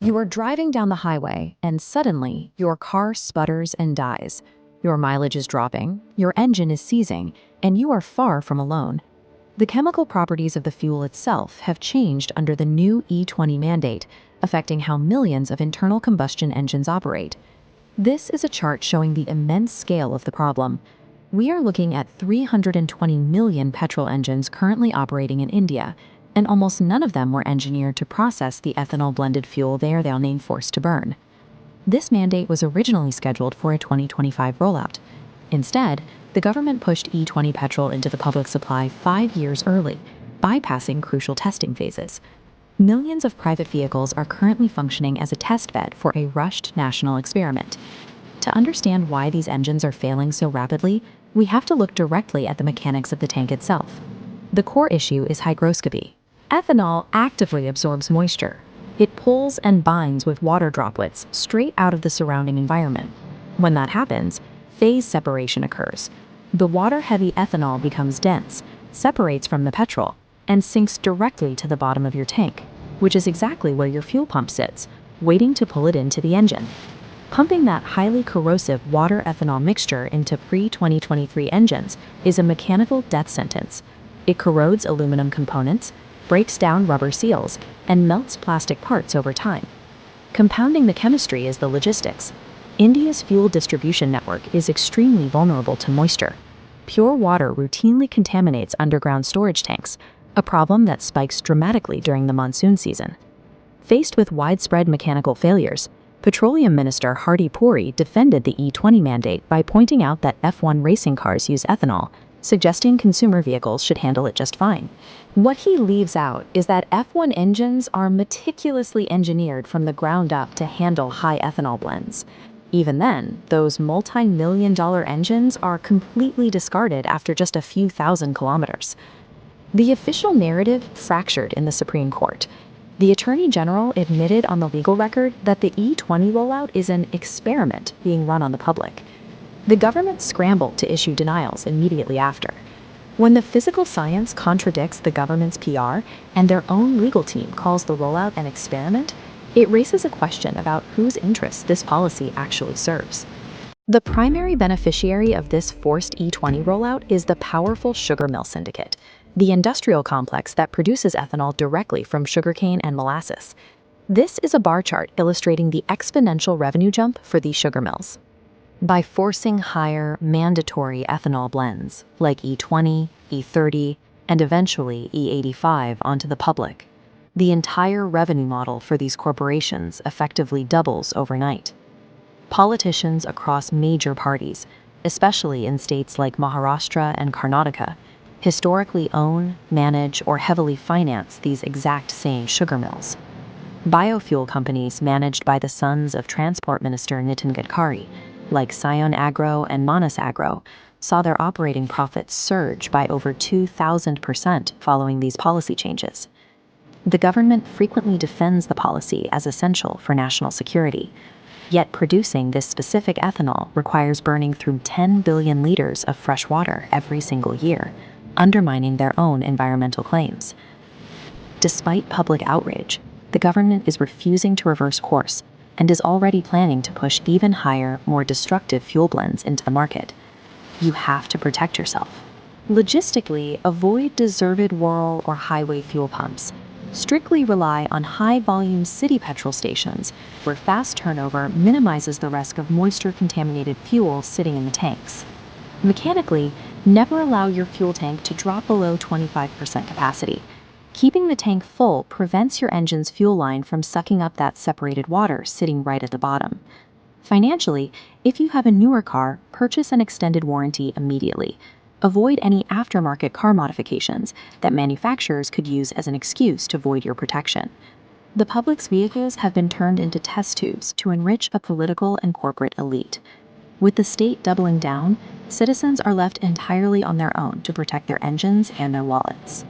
You are driving down the highway, and suddenly, your car sputters and dies. Your mileage is dropping, your engine is seizing, and you are far from alone. The chemical properties of the fuel itself have changed under the new E20 mandate, affecting how millions of internal combustion engines operate. This is a chart showing the immense scale of the problem. We are looking at 320 million petrol engines currently operating in India, and almost none of them were engineered to process the ethanol-blended fuel they are now being forced to burn. This mandate was originally scheduled for a 2025 rollout. Instead, the government pushed E20 petrol into the public supply 5 years early, bypassing crucial testing phases. Millions of private vehicles are currently functioning as a test bed for a rushed national experiment. To understand why these engines are failing so rapidly, we have to look directly at the mechanics of the tank itself. The core issue is hygroscopy. Ethanol actively absorbs moisture. It pulls and binds with water droplets straight out of the surrounding environment. When that happens, phase separation occurs. The water-heavy ethanol becomes dense, separates from the petrol, and sinks directly to the bottom of your tank, which is exactly where your fuel pump sits, waiting to pull it into the engine. Pumping that highly corrosive water-ethanol mixture into pre-2023 engines is a mechanical death sentence. It corrodes aluminum components, breaks down rubber seals, and melts plastic parts over time. Compounding the chemistry is the logistics. India's fuel distribution network is extremely vulnerable to moisture. Pure water routinely contaminates underground storage tanks, a problem that spikes dramatically during the monsoon season. Faced with widespread mechanical failures, Petroleum Minister Hardi Puri defended the E20 mandate by pointing out that F1 racing cars use ethanol, suggesting consumer vehicles should handle it just fine. What he leaves out is that F1 engines are meticulously engineered from the ground up to handle high ethanol blends. Even then, those multi-million-dollar engines are completely discarded after just a few thousand kilometers. The official narrative fractured in the Supreme Court. The Attorney General admitted on the legal record that the E20 rollout is an experiment being run on the public. The government scrambled to issue denials immediately after. When the physical science contradicts the government's PR and their own legal team calls the rollout an experiment, it raises a question about whose interests this policy actually serves. The primary beneficiary of this forced E20 rollout is the powerful sugar mill syndicate, the industrial complex that produces ethanol directly from sugarcane and molasses. This is a bar chart illustrating the exponential revenue jump for these sugar mills. By forcing higher, mandatory ethanol blends, like E20, E30, and eventually E85 onto the public, the entire revenue model for these corporations effectively doubles overnight. Politicians across major parties, especially in states like Maharashtra and Karnataka, historically own, manage, or heavily finance these exact same sugar mills. Biofuel companies managed by the sons of Transport Minister Nitin Gadkari, like Sion Agro and Manas Agro, saw their operating profits surge by over 2,000% following these policy changes. The government frequently defends the policy as essential for national security, yet producing this specific ethanol requires burning through 10 billion liters of fresh water every single year, undermining their own environmental claims. Despite public outrage, the government is refusing to reverse course and is already planning to push even higher, more destructive fuel blends into the market. You have to protect yourself. Logistically, avoid deserted rural or highway fuel pumps. Strictly rely on high-volume city petrol stations, where fast turnover minimizes the risk of moisture-contaminated fuel sitting in the tanks. Mechanically, never allow your fuel tank to drop below 25% capacity. Keeping the tank full prevents your engine's fuel line from sucking up that separated water sitting right at the bottom. Financially, if you have a newer car, purchase an extended warranty immediately. Avoid any aftermarket car modifications that manufacturers could use as an excuse to void your protection. The public's vehicles have been turned into test tubes to enrich a political and corporate elite. With the state doubling down, citizens are left entirely on their own to protect their engines and their wallets.